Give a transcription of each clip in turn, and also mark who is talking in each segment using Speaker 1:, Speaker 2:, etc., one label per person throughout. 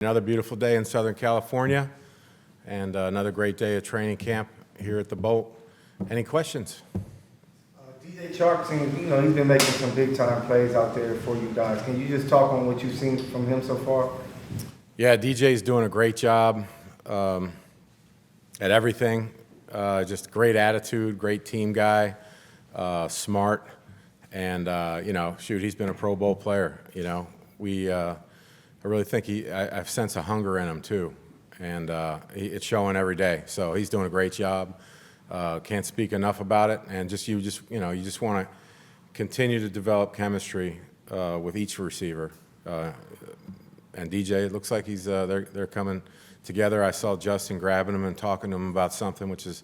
Speaker 1: Another beautiful day in Southern California and another great day of training camp here at the Bolt. Any questions?
Speaker 2: DJ Chark seems, he's been making some big time plays out there for you guys. Can you just talk on what you've seen from him so far?
Speaker 1: Yeah, DJ's doing a great job at everything. Just great attitude, great team guy, smart, and he's been a Pro Bowl player. I really think I sense a hunger in him too, and it's showing every day. So he's doing a great job. Can't speak enough about it, and you just want to continue to develop chemistry with each receiver. And DJ, it looks like they're coming together. I saw Justin grabbing him and talking to him about something, which is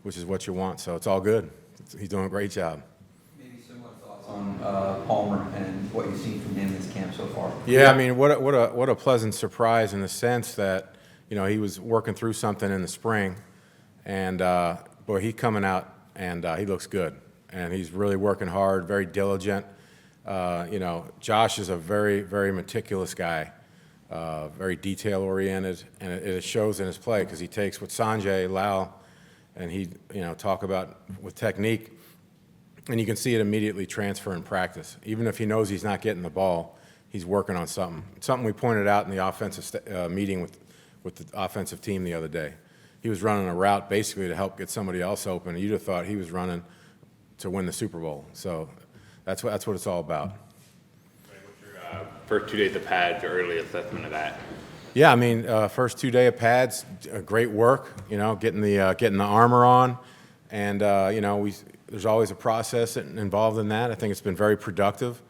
Speaker 1: what you want. So it's all good. He's doing a great job.
Speaker 3: On Palmer and what you've seen from him this camp so far.
Speaker 1: Yeah, I mean, what a pleasant surprise in the sense that he was working through something in the spring, and boy, he's coming out and he looks good, and he's really working hard, very diligent. Josh is a very, very meticulous guy, very detail oriented, and it shows in his play because he takes what Sanjay Lal and he talk about with technique. And you can see it immediately transfer in practice. Even if he knows he's not getting the ball, he's working on something. Something we pointed out in the offensive meeting with the offensive team the other day. He was running a route basically to help get somebody else open. You'd have thought he was running to win the Super Bowl. So that's what it's all about.
Speaker 4: What's your first 2 days of pads, your early assessment of that?
Speaker 1: Yeah, I mean, first 2 days of pads, great work. Getting the armor on, and there's always a process involved in that. I think it's been very productive.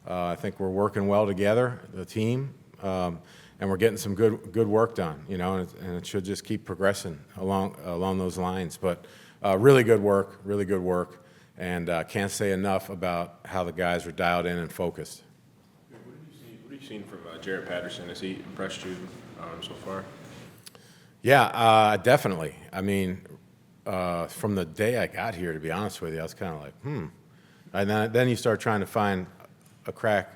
Speaker 1: I think we're working well together, the team, and we're getting some good work done. And it should just keep progressing along those lines. But really good work, and can't say enough about how the guys are dialed in and focused.
Speaker 4: What have you seen from Jared Patterson? Has he impressed you so far?
Speaker 1: Yeah, definitely. I mean, from the day I got here, to be honest with you, I was kind of like, And then you start trying to find a crack,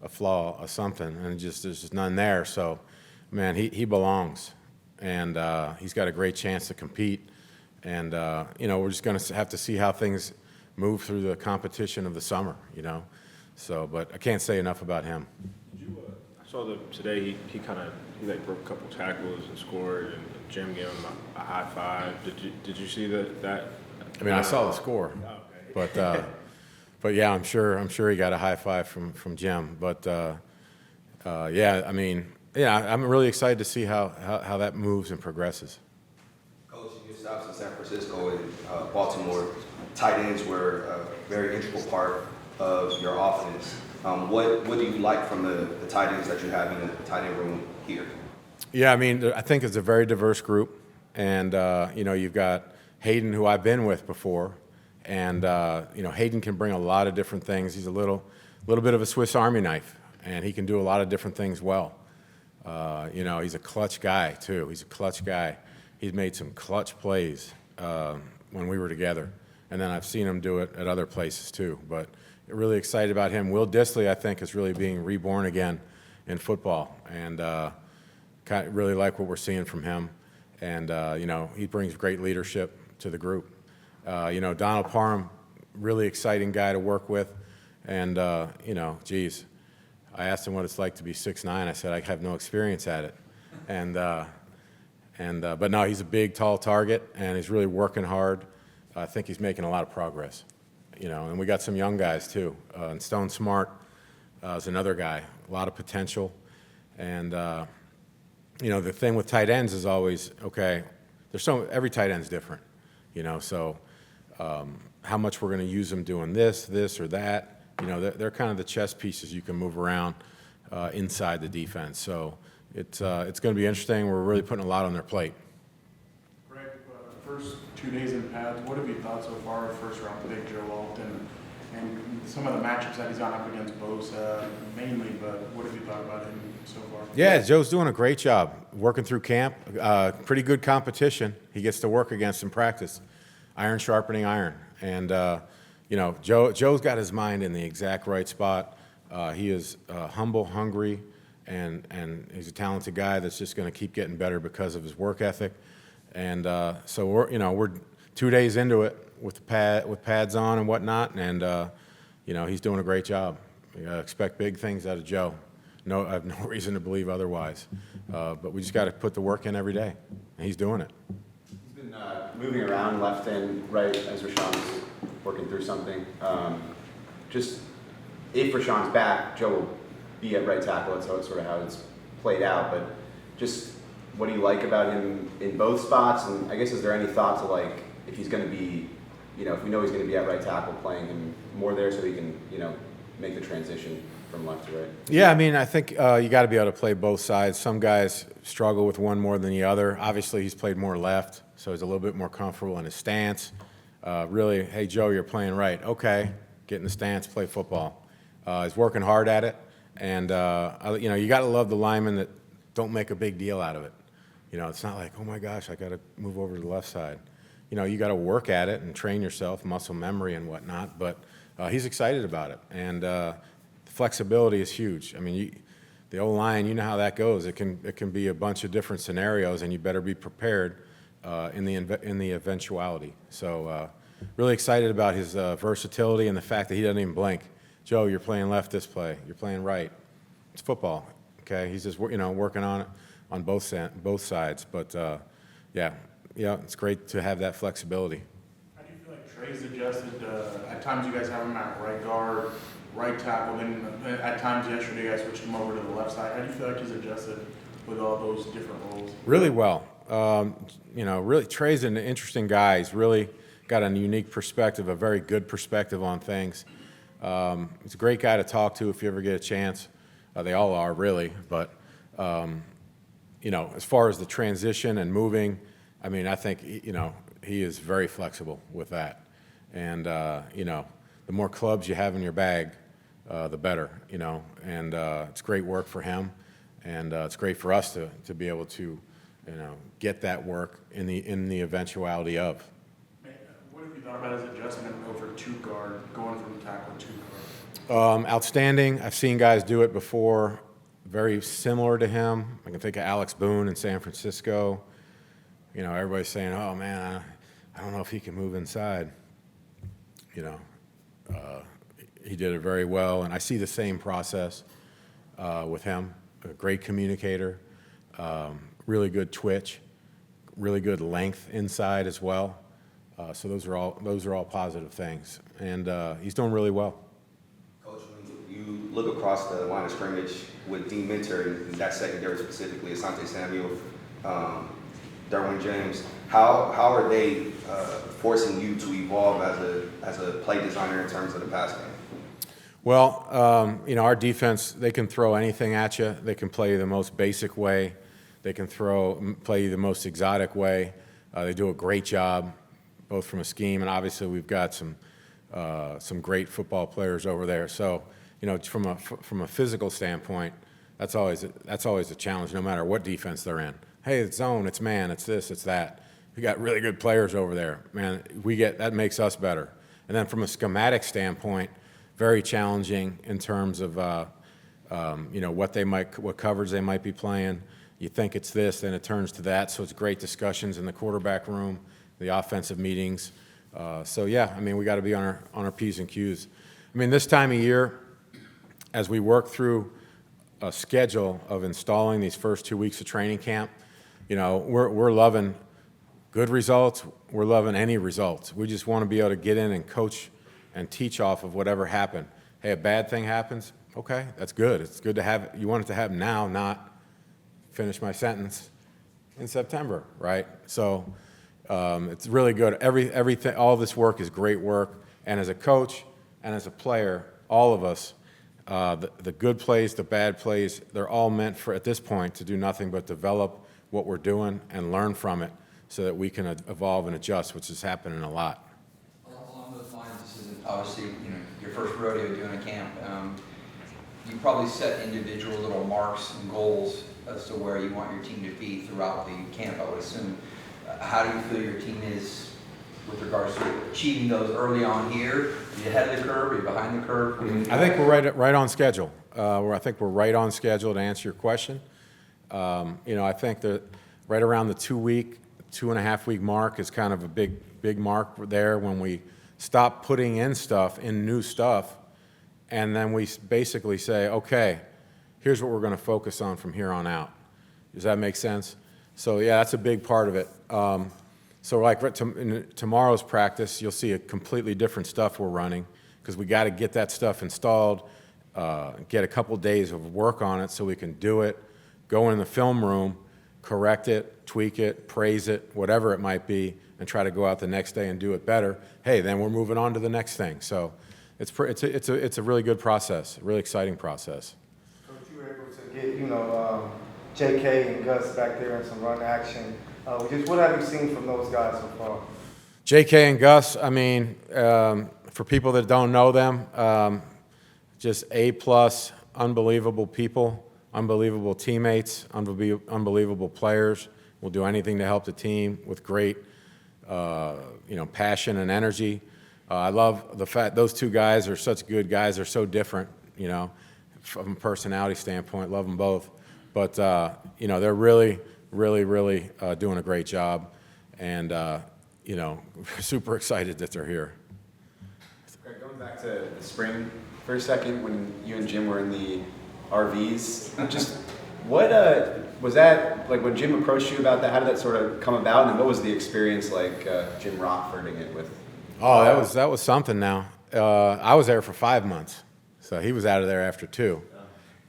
Speaker 1: a flaw, or something, and there's just none there. So, man, he belongs, and he's got a great chance to compete. And we're just going to have to see how things move through the competition of the summer. So, but I can't say enough about him.
Speaker 4: I saw today he broke a couple tackles and scored, and Jim gave him a high five. Did you see that?
Speaker 1: I mean, I saw the score, but yeah, I'm sure he got a high five from Jim. But yeah, I mean, I'm really excited to see how that moves and progresses.
Speaker 5: Coach, you just stopped in San Francisco and Baltimore. Tight ends were a very integral part of your offense. What do you like from the tight ends that you have in the tight end room here?
Speaker 1: Yeah, I mean, I think it's a very diverse group, and you've got Hayden, who I've been with before, and Hayden can bring a lot of different things. He's a little bit of a Swiss Army knife, and he can do a lot of different things well. He's a clutch guy too. He's a clutch guy. He's made some clutch plays when we were together, and then I've seen him do it at other places too. But really excited about him. Will Dissly, I think, is really being reborn again in football, and really like what we're seeing from him. And he brings great leadership to the group. Donald Parham, really exciting guy to work with, and geez, I asked him what it's like to be 6'9". I said I have no experience at it, but no, he's a big, tall target, and he's really working hard. I think he's making a lot of progress. And we got some young guys too. And Stone Smart is another guy, a lot of potential. And the thing with tight ends is always, okay, every tight end's different, so how much we're going to use them doing this or that, they're kind of the chess pieces you can move around inside the defense. So it's going to be interesting. We're really putting a lot on their plate.
Speaker 6: Greg, first 2 days in pads, what have you thought so far of first round pick Joe Alton and some of the matchups that he's gone up against Bosa mainly, but what have you thought about him so far?
Speaker 1: Yeah, Joe's doing a great job working through camp. Pretty good competition. He gets to work against in practice. Iron sharpening iron. And, Joe's got his mind in the exact right spot. He is humble, hungry, and he's a talented guy that's just going to keep getting better because of his work ethic. And so we're 2 days into it with pads on and whatnot, and he's doing a great job. Expect big things out of Joe. No, I have no reason to believe otherwise. But we just got to put the work in every day, and he's doing it.
Speaker 7: He's been moving around left and right as Rashawn's working through something. Just if Rashawn's back, Joe will be at right tackle. That's sort of how it's played out. But just what do you like about him in both spots? And I guess is there any thought to like if he's going to be, if we know he's going to be at right tackle, playing him more there so he can, make the transition from left to right?
Speaker 1: Yeah, I mean, I think you got to be able to play both sides. Some guys struggle with one more than the other. Obviously, he's played more left, so he's a little bit more comfortable in his stance. Really, hey, Joe, you're playing right. Okay, get in the stance, play football. He's working hard at it, and you got to love the linemen that don't make a big deal out of it. It's not like, oh my gosh, I got to move over to the left side. You got to work at it and train yourself, muscle memory and whatnot. But he's excited about it, and flexibility is huge. I mean, the O-line, you know how that goes. It can be a bunch of different scenarios, and you better be prepared in the eventuality. So really excited about his versatility and the fact that he doesn't even blink. Joe, you're playing left this play. You're playing right. It's football, okay? He's just working on it on both sides. But yeah, it's great to have that flexibility.
Speaker 6: How do you feel like Trey's adjusted? At times you guys have him at right guard, right tackle, then at times yesterday you guys switched him over to the left side. How do you feel like he's adjusted with all those different roles?
Speaker 1: Really well. Really, Trey's an interesting guy. He's really got a unique perspective, a very good perspective on things. He's a great guy to talk to if you ever get a chance. They all are, really. But, as far as the transition and moving, I mean, I think, he is very flexible with that. And, the more clubs you have in your bag, the better, And it's great work for him. And it's great for us to be able to, get that work in the eventuality of.
Speaker 6: What have you thought about his adjustment over two guard, going from tackle to guard?
Speaker 1: Outstanding. I've seen guys do it before, very similar to him. I can think of Alex Boone in San Francisco. Everybody's saying, oh, man, I don't know if he can move inside. He did it very well, and I see the same process with him. A great communicator, really good twitch, really good length inside as well. So those are all positive things, and he's doing really well.
Speaker 5: Coach, when you look across the line of scrimmage with Dean Minter and that secondary specifically, Asante Samuel, Derwin James, how are they forcing you to evolve as a play designer in terms of the pass game?
Speaker 1: Well, our defense, they can throw anything at you. They can play you the most basic way. They can play you the most exotic way. They do a great job, both from a scheme and obviously we've got some great football players over there. So, from a physical standpoint, that's always a challenge, no matter what defense they're in. Hey, it's zone, it's man, it's this, it's that. We got really good players over there, man. That makes us better. And then from a schematic standpoint, very challenging in terms of what coverage they might be playing. You think it's this, then it turns to that. So it's great discussions in the quarterback room, the offensive meetings. We got to be on our P's and Q's. I mean, this time of year, as we work through a schedule of installing these first 2 weeks of training camp, we're loving good results. We're loving any results. We just want to be able to get in and coach and teach off of whatever happened. Hey, a bad thing happens. Okay, that's good. It's good to have. You want it to happen now, not finish my sentence in September, right? So it's really good. Everything, all this work is great work. And as a coach and as a player, all of us, the good plays, the bad plays, they're all meant for, at this point, to do nothing but develop what we're doing and learn from it so that we can evolve and adjust, which is happening a lot.
Speaker 3: Along those lines, this isn't obviously your first rodeo doing a camp. You probably set individual little marks and goals as to where you want your team to be throughout the camp, I would assume. How do you feel your team is with regards to achieving those early on here? Are you ahead of the curve? Are you behind the curve?
Speaker 1: I think we're right on schedule. where I think we're right on schedule to answer your question. I think that right around the 2.5 week mark is kind of a big mark there when we stop putting in new stuff, and then we basically say, okay, here's what we're going to focus on from here on out. Does that make sense? So yeah, that's a big part of it. So like in tomorrow's practice, you'll see a completely different stuff we're running because we got to get that stuff installed, get a couple days of work on it so we can do it, go in the film room, correct it, tweak it, praise it, whatever it might be, and try to go out the next day and do it better. Hey, then we're moving on to the next thing. So it's a really good process, a really exciting process.
Speaker 2: Coach, you were able to get, JK and Gus back there in some run action. Just what have you seen from those guys so far?
Speaker 1: JK and Gus, I mean, for people that don't know them, just A-plus, unbelievable people, unbelievable teammates, unbelievable players. Will do anything to help the team with great, passion and energy. I love the fact those two guys are such good guys. They're so different, from a personality standpoint. Love them both. But, they're really doing a great job. And, super excited that they're here.
Speaker 7: Greg, going back to the spring for a second, when you and Jim were in the RVs, just what was that like when Jim approached you about that? How did that sort of come about, and what was the experience like, Jim Rockfording it with?
Speaker 1: Oh, that was something. Now I was there for 5 months, so he was out of there after 2.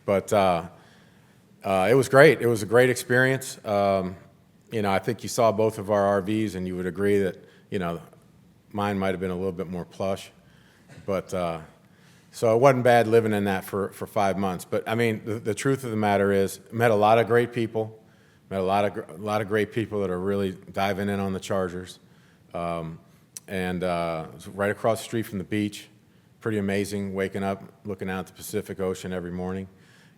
Speaker 1: But it was great. It was a great experience. I think you saw both of our RVs, and you would agree that mine might have been a little bit more plush, but. So it wasn't bad living in that for 5 months. But I mean, the truth of the matter is, met a lot of great people, met a lot of great people that are really diving in on the Chargers, and it was right across the street from the beach. Pretty amazing, waking up, looking out at the Pacific Ocean every morning.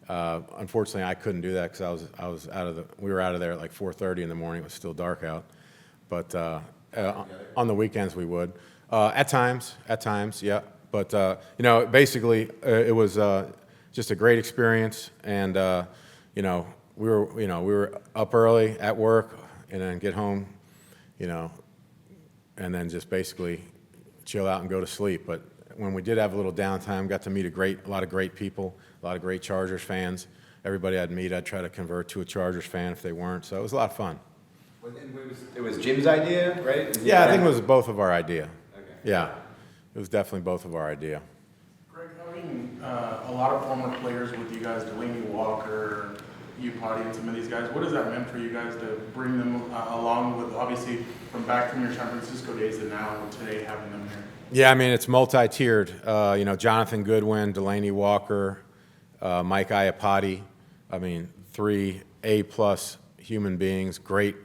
Speaker 1: Unfortunately, I couldn't do that because we were out of there at like 4:30 in the morning. It was still dark out, but on the weekends we would. At times, yeah. But basically, it was just a great experience, and we were up early at work, and then get home, and then just basically chill out and go to sleep. But when we did have a little downtime, got to meet a lot of great people, a lot of great Chargers fans. Everybody I'd meet, I'd try to convert to a Chargers fan if they weren't. So it was a lot of fun.
Speaker 7: It was Jim's idea, right?
Speaker 1: Yeah, I think it was both of our idea.
Speaker 7: Okay.
Speaker 1: Yeah. It was definitely both of our idea.
Speaker 6: Greg, having a lot of former players with you guys, Dany Walker, you, Potty, and some of these guys, what has that meant for you guys to bring them along with, obviously, from your San Francisco days to now, and today having them here?
Speaker 1: Yeah, I mean, it's multi-tiered. Jonathan Goodwin, Dany Walker, Mike Iapati. I mean, 3 A-plus human beings, great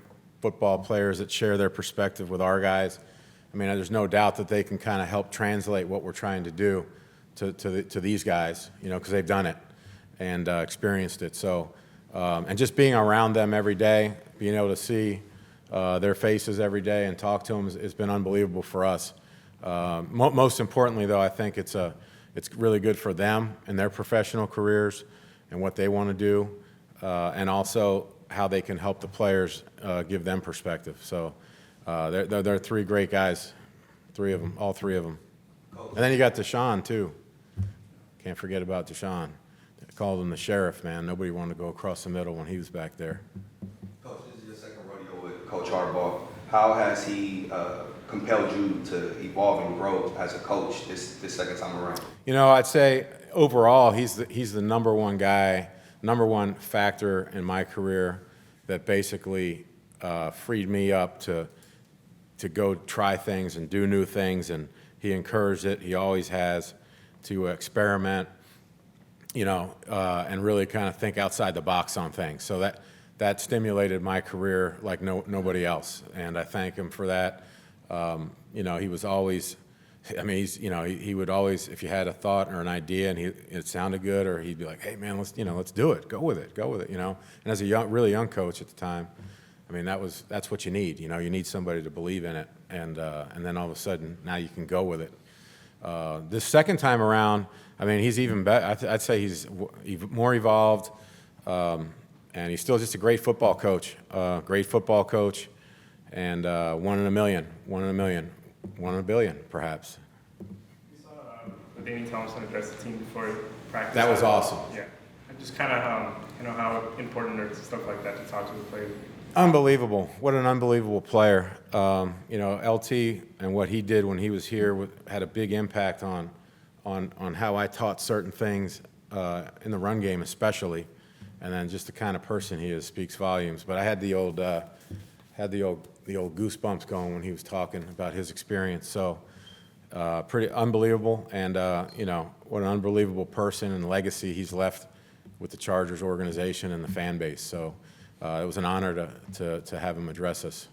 Speaker 1: football players that share their perspective with our guys. I mean, there's no doubt that they can kind of help translate what we're trying to do to these guys, because they've done it and experienced it. So, and just being around them every day, being able to see their faces every day and talk to them has been unbelievable for us. Most importantly, though, I think it's really good for them and their professional careers and what they want to do, and also how they can help the players give them perspective. So. They're 3 great guys, 3 of them, all 3 of them. And then you got Deshaun, too. Can't forget about Deshaun. They called him the sheriff, man. Nobody wanted to go across the middle when he was back there.
Speaker 5: Coach, this is your second rodeo with Coach Harbaugh. How has he compelled you to evolve and grow as a coach this second time around?
Speaker 1: I'd say overall he's the number one guy, number one factor in my career that basically freed me up to go try things and do new things, and he encouraged it. He always has, to experiment, and really kind of think outside the box on things. So that stimulated my career like nobody else, and I thank him for that. He was always, he would always, if you had a thought or an idea and it sounded good, or he'd be like, hey man, let's do it, go with it. And as a really young coach at the time, I mean, that's what you need. You need somebody to believe in it, and then all of a sudden now you can go with it. This second time around, I mean, he's even better. I'd say he's more evolved, and he's still just a great football coach. And one in a million, one in a billion, perhaps.
Speaker 8: We saw Dany Thomson address the team before practice.
Speaker 1: That was awesome.
Speaker 8: Yeah, and just kind of how important it is and stuff like that to talk to the players.
Speaker 1: Unbelievable! What an unbelievable player. LT and what he did when he was here had a big impact on how I taught certain things in the run game, especially, and then just the kind of person he is speaks volumes. But I had the old goosebumps going when he was talking about his experience. So pretty unbelievable, and what an unbelievable person and legacy he's left with the Chargers organization and the fan base. So it was an honor to have him address us.